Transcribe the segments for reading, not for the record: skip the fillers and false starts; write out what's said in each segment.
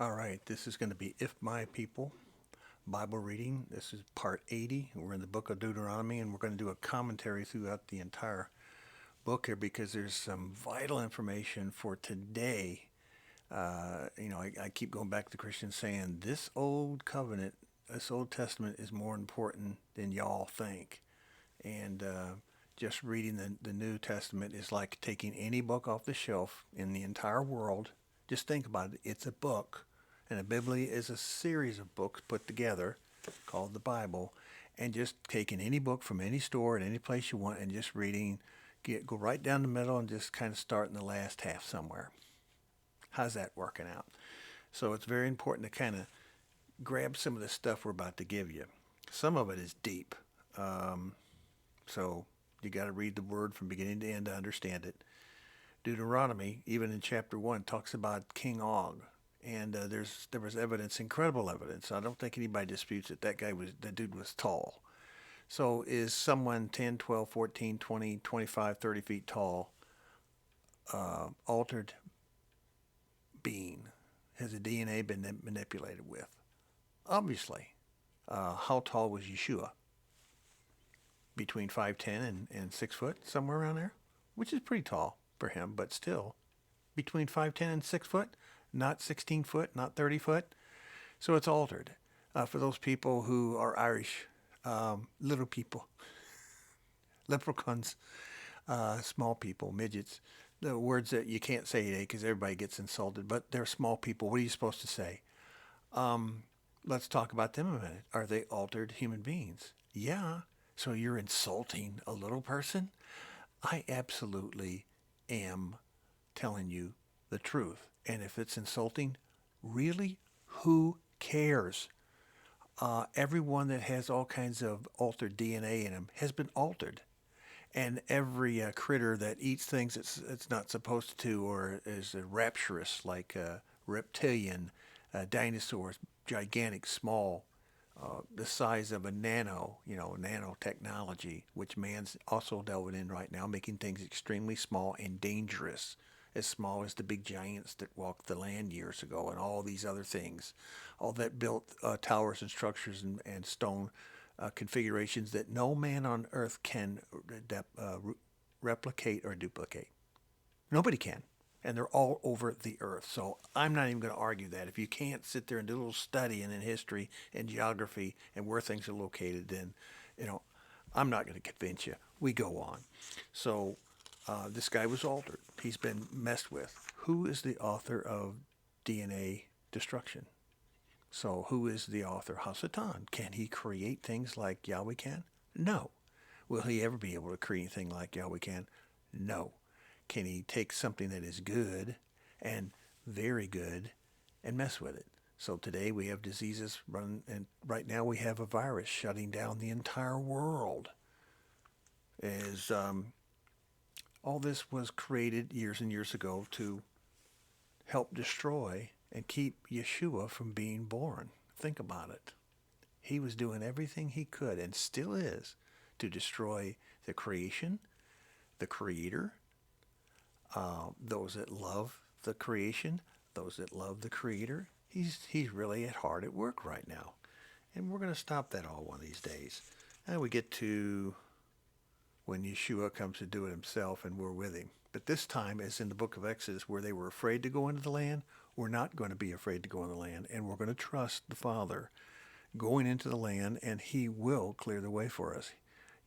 All right, this is going to be If My People Bible reading. This is part 80. We're in the book of Deuteronomy, and we're going to do a commentary throughout the entire book here because there's some vital information for today. I keep going back to Christians saying this old covenant, this Old Testament is more important than y'all think. And just reading the New Testament is like taking any book off the shelf in the entire world. Just think about it. It's a book, and a Biblia is a series of books put together called the Bible, and just taking any book from any store at any place you want and just reading, go right down the middle and just kind of start in the last half somewhere. How's that working out? So it's very important to kind of grab some of the stuff we're about to give you. Some of it is deep. Um, so you got to read the word from beginning to end to understand it. Deuteronomy, even in chapter 1, talks about King Og. And there was evidence, incredible evidence. I don't think anybody disputes it. That dude was tall. So is someone 10, 12, 14, 20, 25, 30 feet tall, altered being? Has the DNA been manipulated with? Obviously. How tall was Yeshua? Between 5'10" and 6 foot, somewhere around there, which is pretty tall for him, but still between 5'10" and 6 foot, not 16 foot, not 30 foot. So it's altered. For those people who are Irish, little people, leprechauns, small people, midgets, the words that you can't say today because everybody gets insulted, but they're small people. What are you supposed to say? Let's talk about them a minute. Are they altered human beings? Yeah. So you're insulting a little person? I absolutely am telling you the truth. And if it's insulting, really, who cares? Everyone that has all kinds of altered DNA in them has been altered. And every critter that eats things it's not supposed to or is rapturous, like reptilian, dinosaurs, gigantic, small, the size of a nanotechnology, which man's also delving in right now, making things extremely small and dangerous, as small as the big giants that walked the land years ago, and all these other things, all that built towers and structures and stone configurations that no man on earth can replicate or duplicate. Nobody can. And they're all over the earth. So I'm not even going to argue that. If you can't sit there and do a little studying in history and geography and where things are located, then, you know, I'm not going to convince you. We go on. So this guy was altered. He's been messed with. Who is the author of DNA destruction? So who is the author? HaSatan. Can he create things like Yahweh can? No. Will he ever be able to create anything like Yahweh can? No. Can he take something that is good and very good and mess with it? So today we have diseases running, and right now we have a virus shutting down the entire world. Is all this was created years and years ago to help destroy and keep Yeshua from being born. Think about it. He was doing everything he could and still is to destroy the creation, the creator, those that love the creation, those that love the creator. He's really at hard at work right now. And we're going to stop that all one of these days. And we get to when Yeshua comes to do it himself and we're with him. But this time, as in the book of Exodus, where they were afraid to go into the land, we're not going to be afraid to go into the land. And we're going to trust the Father going into the land, and he will clear the way for us.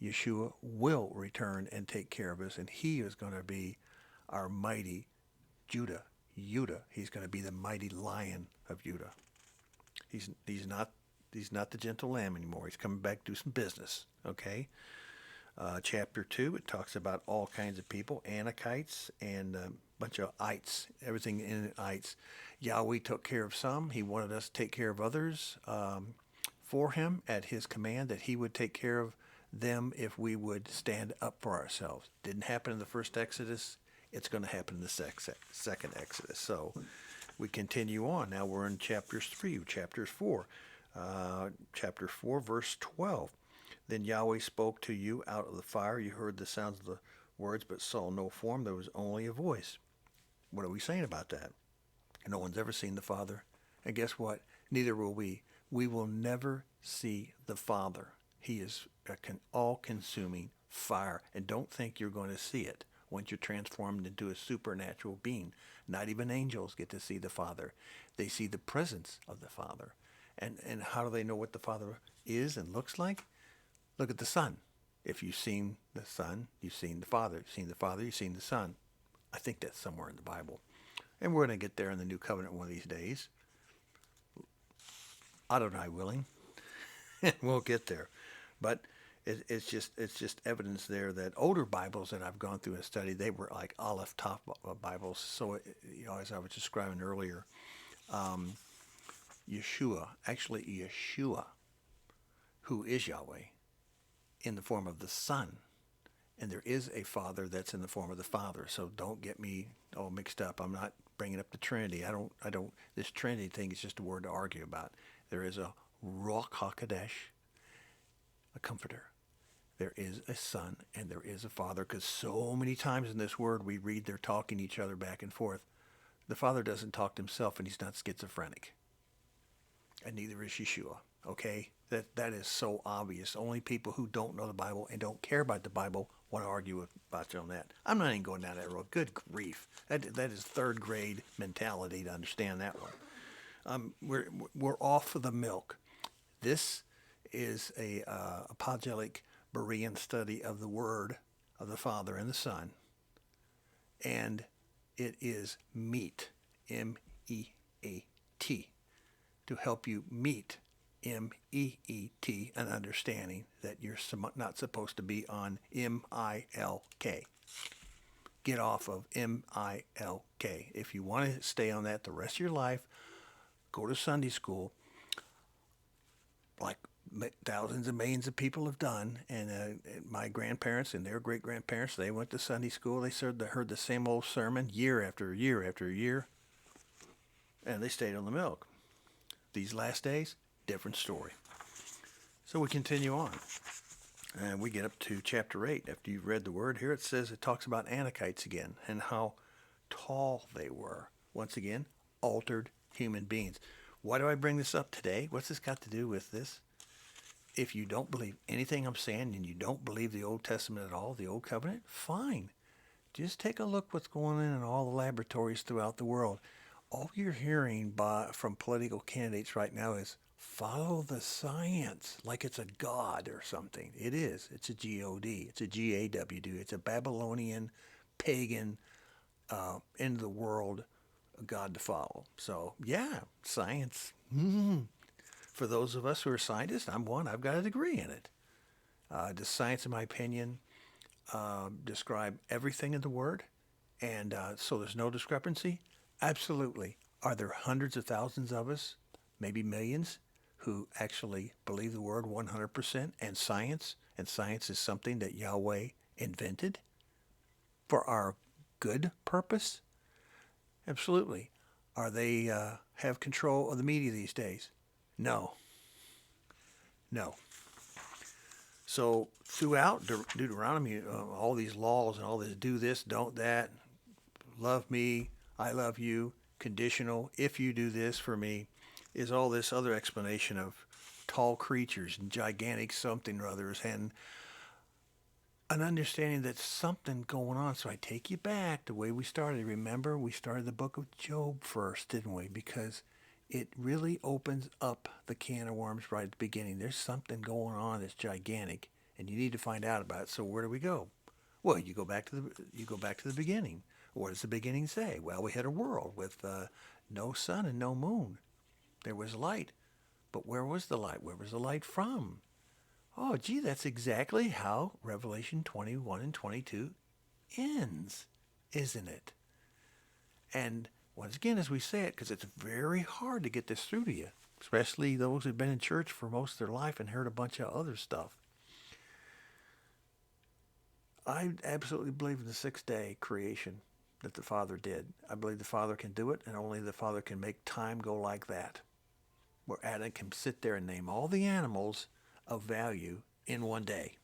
Yeshua will return and take care of us, and he is going to be our mighty Judah. He's going to be the mighty lion of Judah. He's not the gentle lamb anymore. He's coming back to do some business. Okay. Chapter 2, it talks about all kinds of people, Anakites and a bunch of ites, everything in ites. Yahweh took care of some. He wanted us to take care of others for him at his command, that he would take care of them if we would stand up for ourselves. Didn't happen in the first Exodus. It's going to happen in the second Exodus. So we continue on. Now we're in chapters 3, chapters 4. Chapter 4, verse 12. Then Yahweh spoke to you out of the fire. You heard the sounds of the words, but saw no form. There was only a voice. What are we saying about that? No one's ever seen the Father, And guess what? Neither will we. We will never see the Father. He is all-consuming fire. And don't think you're going to see it once you're transformed into a supernatural being. Not even angels get to see the Father. They see the presence of the Father. And how do they know what the Father is and looks like? Look at the Son. If you've seen the Son, you've seen the Father. You've seen the Father, you've seen the Son. I think that's somewhere in the Bible. And we're going to get there in the New Covenant one of these days. Adonai willing. We'll get there. But it's just evidence there that older Bibles that I've gone through and studied, they were like olive top Bibles. So, as I was describing earlier, Yeshua, who is Yahweh, in the form of the Son. And there is a Father that's in the form of the Father. So don't get me all mixed up. I'm not bringing up the Trinity. I don't. This Trinity thing is just a word to argue about. There is a Ruach HaKodesh, a Comforter. There is a Son and there is a Father. Because so many times in this word we read they're talking each other back and forth. The Father doesn't talk to himself, and he's not schizophrenic. And neither is Yeshua. Okay? That is so obvious. Only people who don't know the Bible and don't care about the Bible want to argue about you on that. I'm not even going down that road. Good grief. That is third grade mentality to understand that one. We're off of the milk. This is a apologetic Berean study of the Word of the Father and the Son. And it is meat, M-E-A-T, to help you meet M-E-E-T, an understanding that you're not supposed to be on M-I-L-K. Get off of M-I-L-K. If you want to stay on that the rest of your life, go to Sunday school, like thousands and millions of people have done. And my grandparents and their great-grandparents, they went to Sunday school. They heard the same old sermon year after year after year, and they stayed on the milk. These last days, different story. So we continue on. And we get up to chapter 8. After you've read the word here, it talks about Anakites again and how tall they were. Once again, altered human beings. Why do I bring this up today? What's this got to do with this? If you don't believe anything I'm saying and you don't believe the Old Testament at all, the Old Covenant, fine. Just take a look what's going on in all the laboratories throughout the world. All you're hearing from political candidates right now is follow the science like it's a god or something. It is. It's a G-O-D. It's a G-A-W-D. It's a Babylonian, pagan, end of the world god to follow. So, yeah, science. For those of us who are scientists, I'm one. I've got a degree in it. Does science, in my opinion, describe everything in the Word? And so there's no discrepancy? Absolutely. Are there hundreds of thousands of us, maybe millions, who actually believe the Word 100% and science is something that Yahweh invented for our good purpose? Absolutely. Are they have control of the media these days? No. So throughout Deuteronomy, all these laws and all this, do this, don't that, love me, I love you, conditional, if you do this for me, is all this other explanation of tall creatures and gigantic something or others, and an understanding that something going on. So I take you back the way we started. Remember, we started the book of Job first, didn't we? Because it really opens up the can of worms right at the beginning. There's something going on that's gigantic, and you need to find out about it. So where do we go? Well, you go back to the beginning. What does the beginning say? Well, we had a world with no sun and no moon. There was light, but where was the light? Where was the light from? Oh, gee, that's exactly how Revelation 21 and 22 ends, isn't it? And once again, as we say it, because it's very hard to get this through to you, especially those who've been in church for most of their life and heard a bunch of other stuff. I absolutely believe in the sixth-day creation that the Father did. I believe the Father can do it, and only the Father can make time go like that, where Adam can sit there and name all the animals of value in one day.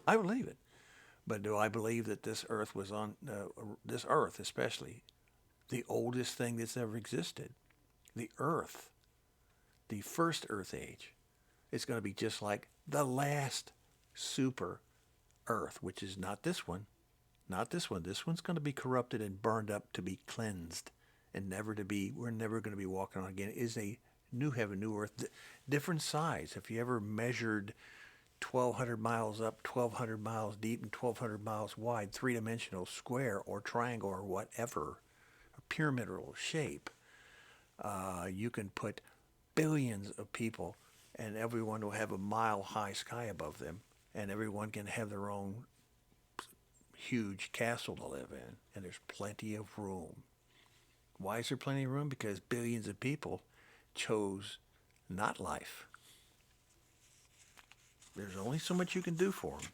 I believe it. But do I believe that this earth was on, this earth especially, the oldest thing that's ever existed? the earth, the first earth age, is going to be just like the last super earth, which is not this one. Not this one. This one's going to be corrupted and burned up to be cleansed and we're never going to be walking on again. It is a new heaven, new earth, different size. If you ever measured 1,200 miles up, 1,200 miles deep, and 1,200 miles wide, three-dimensional square or triangle or whatever, a pyramidal shape, you can put billions of people and everyone will have a mile-high sky above them, and everyone can have their own huge castle to live in, and there's plenty of room. Why is there plenty of room? Because billions of people chose not life. There's only so much you can do for them.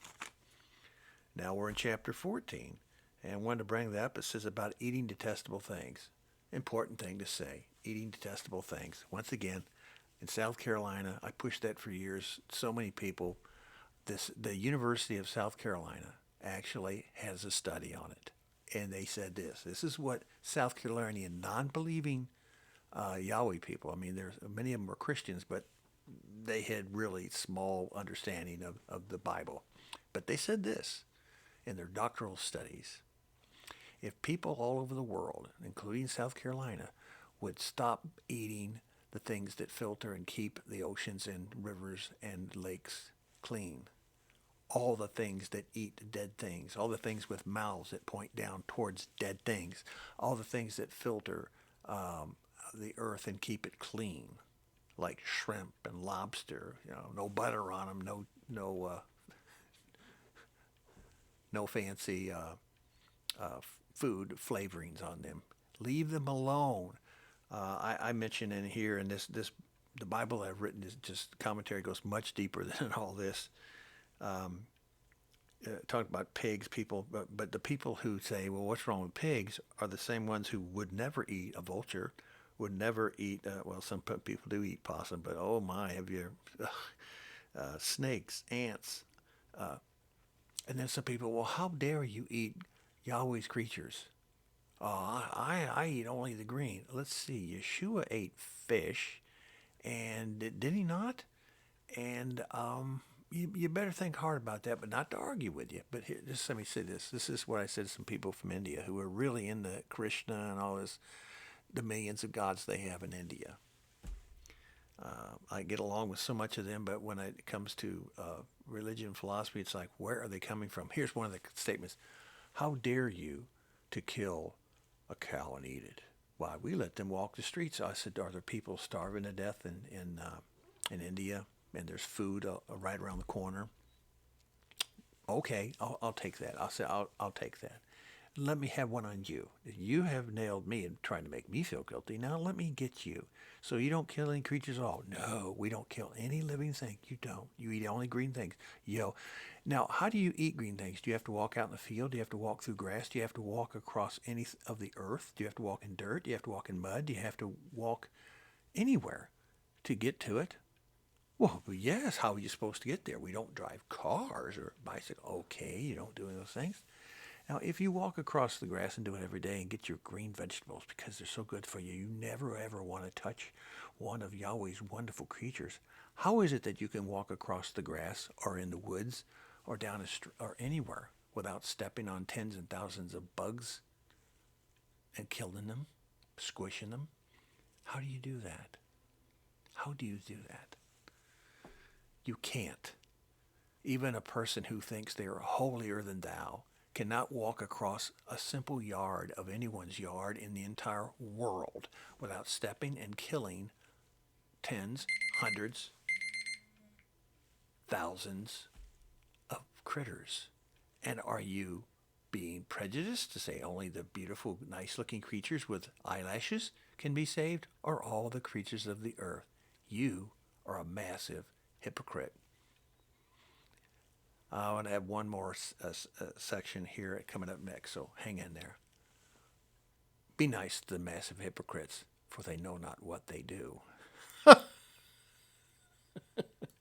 Now we're in chapter 14, and I wanted to bring that up. It says about eating detestable things. Important thing to say, eating detestable things. Once again, in South Carolina, I pushed that for years. So many people, the University of South Carolina actually has a study on it. And they said this is what South Carolinian non-believing Yahweh people, I mean, there's many of them were Christians, but they had really small understanding of the Bible. But they said this in their doctoral studies. If people all over the world, including South Carolina, would stop eating the things that filter and keep the oceans and rivers and lakes clean, all the things that eat dead things, all the things with mouths that point down towards dead things, all the things that filter the earth and keep it clean, like shrimp and lobster, no butter on them, no fancy food flavorings on them. Leave them alone. I mention in here, and this the Bible I've written is just commentary goes much deeper than all this. Talk about pigs, people, but the people who say, well, what's wrong with pigs are the same ones who would never eat a vulture, would never eat, well, some people do eat possum, but oh my, have you, snakes, ants. And then some people, well, how dare you eat Yahweh's creatures? Oh, I eat only the green. Let's see, Yeshua ate fish, and did he not? And you better think hard about that, but not to argue with you. But here, just let me say this. This is what I said to some people from India who are really into Krishna and all this, the millions of gods they have in India. I get along with so much of them, but when it comes to religion and philosophy, it's like, where are they coming from? Here's one of the statements. How dare you to kill a cow and eat it? Why, we let them walk the streets. I said, are there people starving to death in India? And there's food right around the corner. Okay, I'll take that. I'll take that. Let me have one on you. You have nailed me and trying to make me feel guilty. Now let me get you. So you don't kill any creatures at all? No, we don't kill any living thing. You don't. You eat only green things. Now, how do you eat green things? Do you have to walk out in the field? Do you have to walk through grass? Do you have to walk across any of the earth? Do you have to walk in dirt? Do you have to walk in mud? Do you have to walk anywhere to get to it? Well, yes, how are you supposed to get there? We don't drive cars or bicycles. Okay, you don't do any of those things. Now, if you walk across the grass and do it every day and get your green vegetables because they're so good for you, you never ever want to touch one of Yahweh's wonderful creatures. How is it that you can walk across the grass or in the woods or down a street or anywhere without stepping on tens and thousands of bugs and killing them, squishing them? How do you do that? How do you do that? You can't. Even a person who thinks they are holier than thou cannot walk across a simple yard of anyone's yard in the entire world without stepping and killing tens, hundreds, thousands of critters. And are you being prejudiced to say only the beautiful, nice-looking creatures with eyelashes can be saved, or all the creatures of the earth? You are a massive hypocrite. I want to have one more section here coming up next, so hang in there. Be nice to the massive hypocrites, for they know not what they do.